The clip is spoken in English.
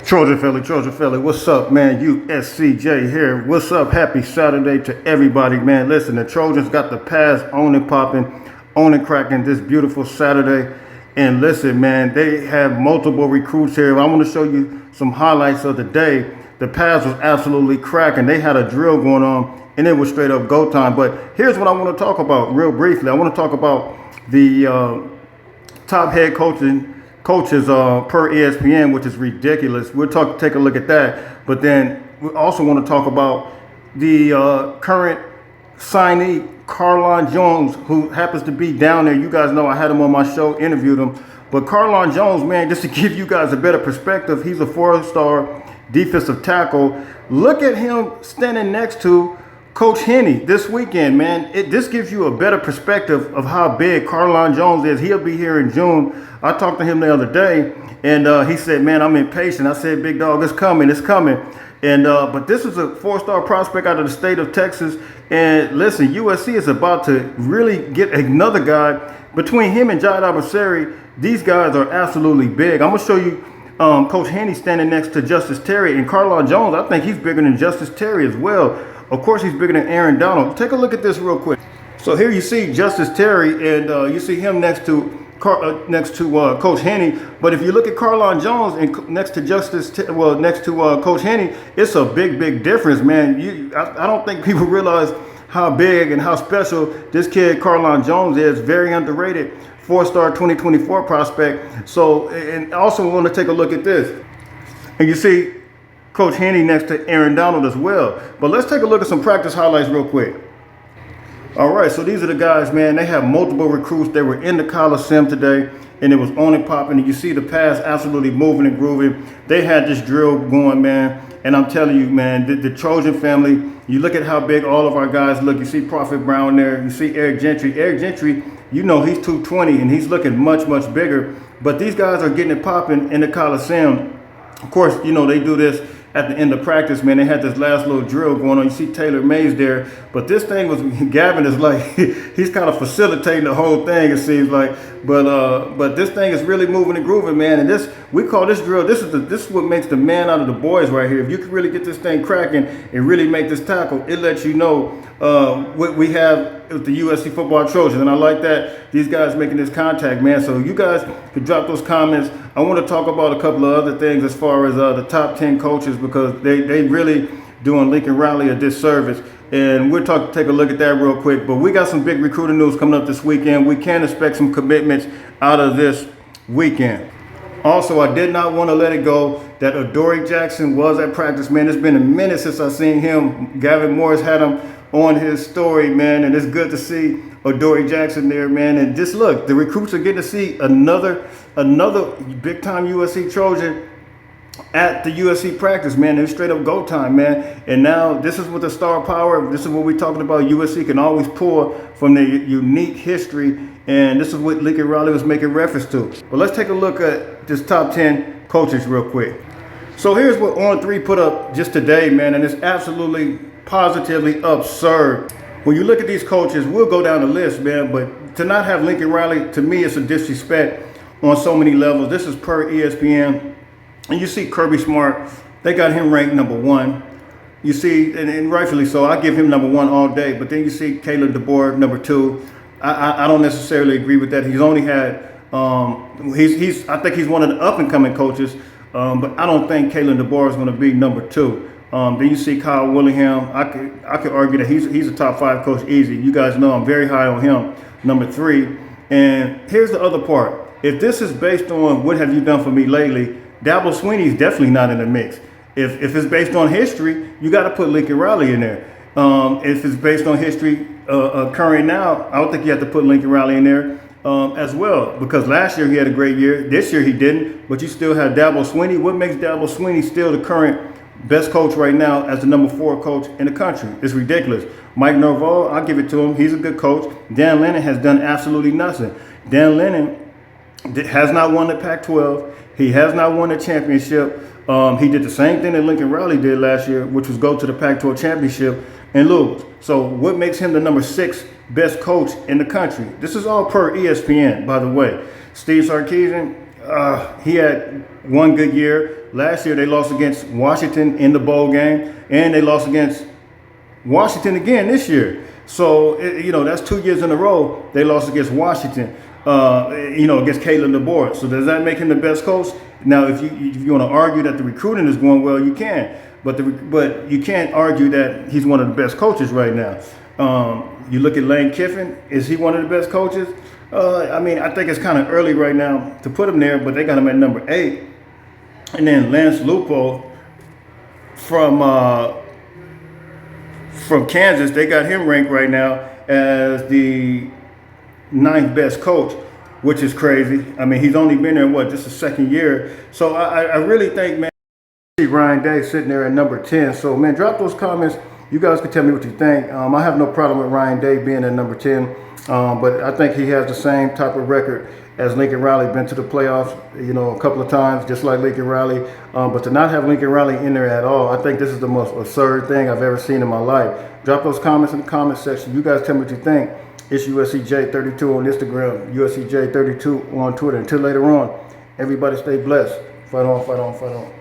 Trojan Philly, what's up, man? USCJ here. What's up? Happy Saturday to everybody, man. Listen, the Trojans got the pass on and popping, on and cracking this beautiful Saturday. And listen, man, they have multiple recruits here. I want to show you some highlights of the day. The pass was absolutely cracking. They had a drill going on, and it was straight up go time. But here's what I want to talk about real briefly. I want to talk about the top head coaches per ESPN, which is ridiculous. We'll take a look at that. But then we also want to talk about the current signee, Carline Jones, who happens to be down there. You guys know I had him on my show, interviewed him. But Carline Jones, man, just to give you guys a better perspective, he's a 4-star defensive tackle. Look at him standing next to Coach Henne this weekend, man. This gives you a better perspective of how big Carline Jones is. He'll be here in June. I talked to him the other day, and he said, man, I'm impatient. I said, big dog, it's coming. And but this is a 4-star prospect out of the state of Texas. And listen, USC is about to really get another guy. Between him and Jai Abasari, these guys are absolutely big. I'm going to show you Coach Henne standing next to Justice Terry. And Carline Jones, I think he's bigger than Justice Terry as well. Of course, he's bigger than Aaron Donald. Take a look at this real quick. So here you see Justice Terry, and you see him next to Coach Henne. But if you look at Carline Jones and next to Coach Henne, it's a big difference, man. I don't think people realize how big and how special this kid Carline Jones is. Very underrated, 4-star 2024 prospect. So, and also want to take a look at this, and you see Coach Henne next to Aaron Donald as well. But let's take a look at some practice highlights real quick. All right, so these are the guys, man. They have multiple recruits. They were in the Coliseum today, and it was on and popping. And you see the pass absolutely moving and grooving. They had this drill going, man. And I'm telling you, man, the Trojan family, you look at how big all of our guys look. You see Prophet Brown there. You see Eric Gentry. Eric Gentry, you know, he's 220, and he's looking much bigger. But these guys are getting it popping in the Coliseum. Of course, you know, they do this at the end of practice, man. They had this last little drill going on. You see Taylor Mays there, but this thing was, Gavin is like, he's kind of facilitating the whole thing, it seems like. But this thing is really moving and grooving, man. And we call this drill, this is what makes the man out of the boys right here. If you can really get this thing cracking and really make this tackle, it lets you know what we have with the USC football Trojans. And I like that these guys making this contact, man. So you guys could drop those comments. I want to talk about a couple of other things as far as the top 10 coaches, because they really doing Lincoln Riley a disservice. And we'll take a look at that real quick. But we got some big recruiting news coming up this weekend. We can expect some commitments out of this weekend. Also, I did not want to let it go that Adori Jackson was at practice, man. It's been a minute since I seen him. Gavin Morris had him on his story, man, and it's good to see Adori Jackson there, man. And just look, the recruits are getting to see another big-time USC Trojan at the USC practice, man. It's straight up go time, man. And now this is what the star power, this is what we're talking about. USC can always pull from their unique history, and this is what Lincoln Riley was making reference to. But let's take a look at this top 10 coaches real quick. So here's what On3 put up just today, man, and it's absolutely positively absurd. When you look at these coaches, we'll go down the list, man, but to not have Lincoln Riley, to me, it's a disrespect on so many levels. This is per ESPN. And you see Kirby Smart, they got him ranked number 1. You see, and rightfully so, I give him number 1 all day. But then you see Kalen DeBoer, number 2. I don't necessarily agree with that. He's only had, I think he's one of the up-and-coming coaches, but I don't think Kalen DeBoer is going to be number 2. Then you see Kyle Willingham. I could argue that he's a top 5 coach easy. You guys know I'm very high on him, number 3. And here's the other part. If this is based on what have you done for me lately, Dabo Swinney's definitely not in the mix. If it's based on history, you got to put Lincoln Riley in there. If it's based on history current now, I don't think you have to put Lincoln Riley in there as well, because last year he had a great year. This year he didn't, but you still have Dabo Swinney. What makes Dabo Swinney still the current best coach right now as the number 4 coach in the country? It's ridiculous. Mike Norvell, I'll give it to him. He's a good coach. Dan Lennon has done absolutely nothing. Dan Lennon has not won the Pac-12. He has not won a championship. He did the same thing that Lincoln Riley did last year, which was go to the Pac-12 championship and lose. So what makes him the number 6 best coach in the country? This is all per ESPN, by the way. Steve Sarkisian, he had one good year. Last year they lost against Washington in the bowl game, and they lost against Washington again this year. So, that's 2 years in a row they lost against Washington, against Kalen DeBoer. So does that make him the best coach? Now, if you want to argue that the recruiting is going well, you can. But you can't argue that he's one of the best coaches right now. You look at Lane Kiffin. Is he one of the best coaches? I think it's kind of early right now to put him there, but they got him at number 8. And then Lance Lupo from Kansas, they got him ranked right now as the 9th best coach, which is crazy. He's only been there, just the second year. So I really think, man, Ryan Day sitting there at number 10. So, man, drop those comments. You guys can tell me what you think. I have no problem with Ryan Day being at number 10, but I think he has the same type of record as Lincoln Riley. Been to the playoffs, a couple of times, just like Lincoln Riley. But to not have Lincoln Riley in there at all, I think this is the most absurd thing I've ever seen in my life. Drop those comments in the comment section. You guys tell me what you think. It's USCJ32 on Instagram, USCJ32 on Twitter. Until later on, everybody stay blessed. Fight on, fight on, fight on.